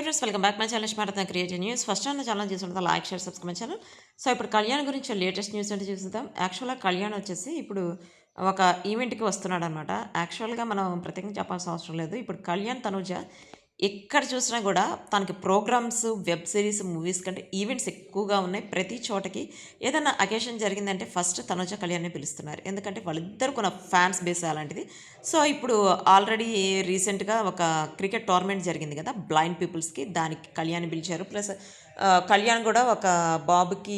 Friends welcome back my channel smart creative news first నా channel చూసుకుంటే like share subscribe my channel. So ఇప్పుడు కళ్యాణ్ గురించి latest news అంటే చూద్దాం. యాక్చువల్గా కళ్యాణ్ వచ్చేసి ఇప్పుడు ఒక ఈవెంట్కి వస్తున్నాడు అనమాట. యాక్చువల్గా మనం ప్రత్యేకంగా చెప్పాల్సిన అవసరం లేదు. ఇప్పుడు కళ్యాణ్ తనుజ ఎక్కడ చూసినా కూడా తనకి ప్రోగ్రామ్స్, వెబ్ సిరీస్, మూవీస్ కంటే ఈవెంట్స్ ఎక్కువగా ఉన్నాయి. ప్రతి చోటకి ఏదైనా అకేషన్ జరిగిందంటే ఫస్ట్ తనుజ కళ్యాణ్ని పిలుస్తున్నారు. ఎందుకంటే వాళ్ళిద్దరు కొన్న ఫ్యాన్స్ బేస్ అలాంటిది. సో ఇప్పుడు ఆల్రెడీ రీసెంట్గా ఒక క్రికెట్ టోర్నమెంట్ జరిగింది కదా బ్లైండ్ పీపుల్స్కి, దానికి కళ్యాణ్ పిలిచారు. ప్లస్ కళ్యాణ్ కూడా ఒక బాబుకి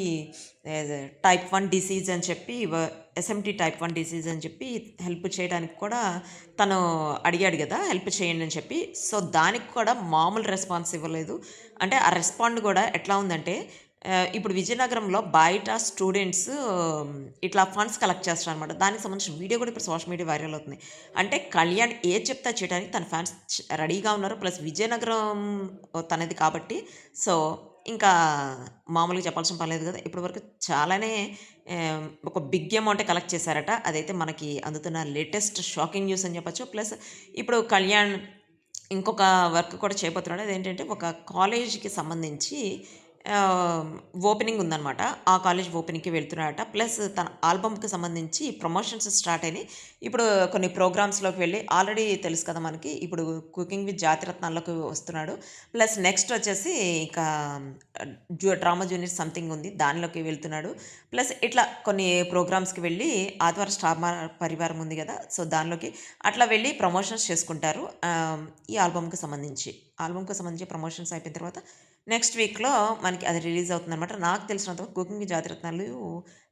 టైప్ 1 డిసీజ్ అని చెప్పి, ఎస్ఎంటీ టైప్ 1 డిసీజ్ అని చెప్పి హెల్ప్ చేయడానికి కూడా తను అడిగాడు కదా హెల్ప్ చేయండి అని చెప్పి. సో దానికి కూడా మామూలు రెస్పాన్స్ ఇవ్వలేదు. అంటే ఆ రెస్పాండ్ కూడా ఎట్లా ఉందంటే, ఇప్పుడు విజయనగరంలో బయట స్టూడెంట్స్ ఇట్లా ఫండ్స్ కలెక్ట్ చేస్తారనమాట. దానికి సంబంధించిన వీడియో కూడా ఇప్పుడు సోషల్ మీడియా వైరల్ అవుతుంది. అంటే కళ్యాణ్ ఏది చెప్తా చేయడానికి తన ఫ్యాన్స్ రెడీగా ఉన్నారు. ప్లస్ విజయనగరం తనది కాబట్టి సో ఇంకా మామూలుగా చెప్పాల్సిన పని లేదు కదా. ఇప్పటివరకు చాలానే ఒక బిగ్ అమౌంటే కలెక్ట్ చేశారట. అదైతే మనకి అందుతున్న లేటెస్ట్ షాకింగ్ న్యూస్ అని చెప్పొచ్చు. ప్లస్ ఇప్పుడు కళ్యాణ్ ఇంకొక వర్క్ కూడా చేయబోతున్నాడు. అదేంటంటే ఒక కాలేజీకి సంబంధించి ఓపెనింగ్ ఉందనమాట. ఆ కాలేజ్ ఓపెనింగ్‌కి వెళ్తున్నాడట. ప్లస్ తన ఆల్బమ్‌కి సంబంధించి ప్రమోషన్స్ స్టార్ట్ అయినాయి. ఇప్పుడు కొన్ని ప్రోగ్రామ్స్‌లోకి వెళ్ళి ఆల్రెడీ తెలుసు కదా మనకి. ఇప్పుడు 'కుకింగ్ విత్ జాతిరత్నాల్లోకి' వస్తున్నాడు. ప్లస్ నెక్స్ట్ వచ్చేసి ఇక డ్రామా జూనియర్ సంథింగ్ ఉంది. దానిలోకి వెళ్తున్నాడు. ప్లస్ ఇట్లా కొన్ని ప్రోగ్రామ్స్‌కి వెళ్ళి ఆదివారం స్టార్ పరివారం ఉంది కదా. సో దానిలోకి అట్లా వెళ్ళి ప్రమోషన్స్ చేసుకుంటారు. ఈ ఆల్బమ్‌కి సంబంధించి ప్రమోషన్స్ అయిపోయిన తర్వాత నెక్స్ట్ వీక్‌లో మనకి అది రిలీజ్ అవుతుందనమాట. నాకు తెలిసినంత వరకు 'కుకింగ్ విత్ జాతిరత్నాలు'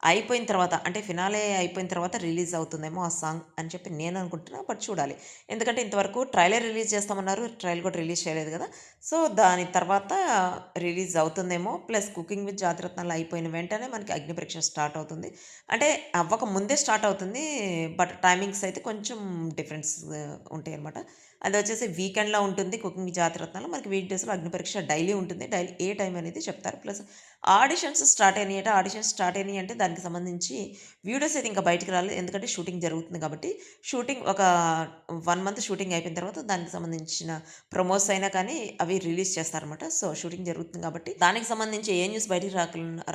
అయిపోయిన తర్వాత, అంటే ఫినాలే అయిపోయిన తర్వాత రిలీజ్ అవుతుందేమో ఆ సాంగ్ అని చెప్పి నేను అనుకుంటున్నా. బట్ చూడాలి. ఎందుకంటే ఇంతవరకు ట్రైలర్ రిలీజ్ చేస్తామన్నారు. ట్రైలర్ కూడా రిలీజ్ చేయలేదు కదా. సో దాని తర్వాత రిలీజ్ అవుతుందేమో. ప్లస్ 'కుకింగ్ విత్ జాతిరత్నాలు' అయిపోయిన వెంటనే మనకి 'అగ్నిపరీక్ష' స్టార్ట్ అవుతుంది. అంటే అవ్వక ముందే స్టార్ట్ అవుతుంది. బట్ టైమింగ్స్ అయితే కొంచెం డిఫరెన్స్ ఉంటాయన్నమాట. అది వచ్చేసి వీకెండ్‌లో ఉంటుంది 'కుకింగ్ విత్ జాతిరత్నాలు'. మనకి వీక్ డేస్‌లో 'అగ్నిపరీక్ష' డైలీ ఉంటుంది. డైలీ ఏ టైం అనేది చెప్తారు. ప్లస్ ఆడిషన్స్ స్టార్ట్ అయినాయట. ఆడిషన్స్ స్టార్ట్ అయినాయి అంటే దానికి సంబంధించి వీడియోస్ అయితే ఇంకా బయటికి రాలేదు. ఎందుకంటే షూటింగ్ జరుగుతుంది కాబట్టి. షూటింగ్ ఒక 1 మంత్ షూటింగ్ అయిపోయిన తర్వాత దానికి సంబంధించిన ప్రమోస్ అయినా కానీ అవి రిలీజ్ చేస్తారనమాట. సో షూటింగ్ జరుగుతుంది కాబట్టి దానికి సంబంధించి ఏ న్యూస్ బయటికి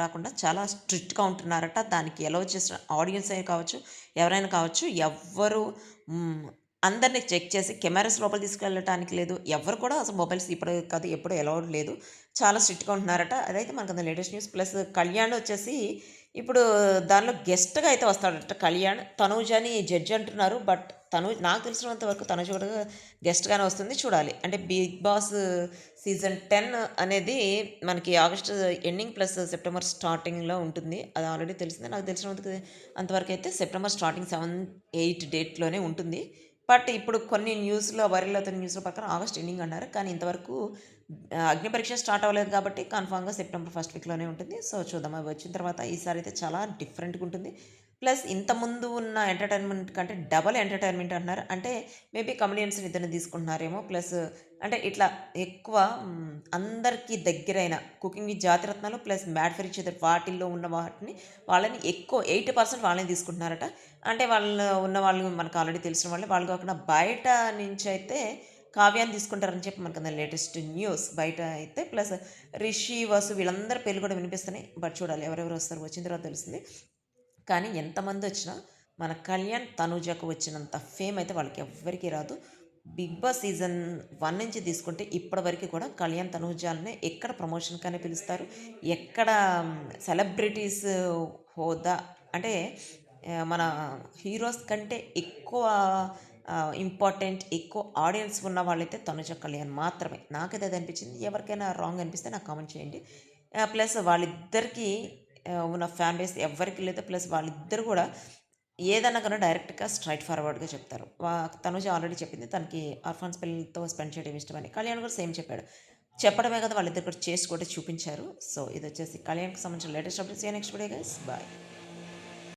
రాకుండా చాలా స్ట్రిక్ట్‌గా ఉంటున్నారట. దానికి ఎలౌ చేసిన ఆడియన్స్ అయి కావచ్చు, ఎవరైనా కావచ్చు, ఎవ్వరు హ్మ్. అందరిని చెక్ చేసి కెమెరాస్ లోపలికి తీసుకెళ్ళటానికి లేదు. ఎవ్వరు కూడా అసలు మొబైల్స్ ఇప్పుడు కాదు ఎప్పుడు అలౌడ్ లేదు. చాలా స్ట్రిక్ట్‌గా ఉంటున్నారట. అదైతే మనకు లేటెస్ట్ న్యూస్. ప్లస్ కళ్యాణ్ వచ్చేసి ఇప్పుడు దానిలో గెస్ట్‌గా అయితే వస్తాడట కళ్యాణ్. తనూజని జడ్జ్ అంటున్నారు. బట్ నాకు తెలిసినంత వరకు తనుజ కూడా గెస్ట్‌గానే వస్తుంది. చూడాలి. అంటే 'బిగ్ బాస్' సీజన్ 10 అనేది మనకి ఆగస్టు ఎండింగ్ ప్లస్ సెప్టెంబర్ స్టార్టింగ్‌లో ఉంటుంది. అది ఆల్రెడీ తెలిసిందే. నాకు తెలిసినందుకు అంతవరకైతే సెప్టెంబర్ స్టార్టింగ్ 7, 8 డేట్‌లోనే ఉంటుంది. బట్ ఇప్పుడు కొన్ని న్యూస్‌లో వైరల్ అవుతున్న న్యూస్‌ల ప్రకారం ఆగస్ట్ ఎండింగ్ అన్నారు. కానీ ఇంతవరకు అగ్నిపరీక్ష స్టార్ట్ అవ్వలేదు కాబట్టి కన్ఫర్మ్‌గా సెప్టెంబర్ ఫస్ట్ వీక్‌లోనే ఉంటుంది. సో చూద్దాం అవి వచ్చిన తర్వాత. ఈసారి అయితే చాలా డిఫరెంట్‌గా ఉంటుంది. ప్లస్ ఇంతకుముందు ఉన్న ఎంటర్‌టైన్‌మెంట్ కంటే డబుల్ ఎంటర్‌టైన్‌మెంట్ అంటున్నారు. అంటే మేబీ కమెడియన్స్‌ని ఇద్దరిని తీసుకుంటున్నారేమో. ప్లస్ అంటే ఇట్లా ఎక్కువ అందరికీ దగ్గరైన 'cooking with Jathiratnalu' plus 'mad for each other' వాటిల్లో ఉన్న వాళ్ళని ఎక్కువ 80% వాళ్ళని తీసుకుంటున్నారట. అంటే వాళ్ళు ఉన్నవాళ్ళు మనకు ఆల్రెడీ తెలిసిన వాళ్ళే. వాళ్ళు కాకుండా బయట నుంచయితే కావ్యాన్ని తీసుకుంటారని చెప్పి మనకు లేటెస్ట్ న్యూస్ బయట అయితే. ప్లస్ రిషి, వసు వీళ్ళందరి పేర్లు కూడా వినిపిస్తున్నాయి. బట్ చూడాలి ఎవరెవరు వస్తారు, వచ్చిన తర్వాత తెలుస్తుంది. కానీ ఎంతమంది వచ్చినా మన కళ్యాణ్ తనూజకు వచ్చినంత ఫేమ్ అయితే వాళ్ళకి ఎవ్వరికీ రాదు. 'బిగ్ బాస్' సీజన్ 1 నుంచి తీసుకుంటే ఇప్పటివరకు కూడా కళ్యాణ్ తనూజాలనే ఎక్కడ ప్రమోషన్‌కనే పిలుస్తారు. ఎక్కడ సెలబ్రిటీస్ హోదా అంటే మన హీరోస్ కంటే ఎక్కువ ఇంపార్టెంట్, ఎక్కువ ఆడియన్స్ ఉన్న వాళ్ళైతే తనుజ, కళ్యాణ్ మాత్రమే. నాకైతే అది అనిపించింది. ఎవరికైనా రాంగ్ అనిపిస్తే నాకు కామెంట్ చేయండి. ప్లస్ వాళ్ళిద్దరికీ ఉన్న ఫ్యాన్ బేస్ ఎవ్వరికి లేదు. ప్లస్ వాళ్ళిద్దరు కూడా ఏదన్నా కానీ డైరెక్ట్‌గా స్ట్రెయిట్ ఫార్వర్డ్‌గా చెప్తారు. తనుజ ఆల్రెడీ చెప్పింది తనకి ఆర్ఫాన్స్ పిల్లలతో స్పెండ్ చేయడం ఇష్టమని. కళ్యాణ్ కూడా సేమ్ చెప్పాడు. చెప్పడమే కదా వాళ్ళిద్దరు కూడా చేసి కూడా చూపించారు. సో ఇదొచ్చేసి కళ్యాణ్‌కి సంబంధించిన latest updates. See you next video guys. Bye.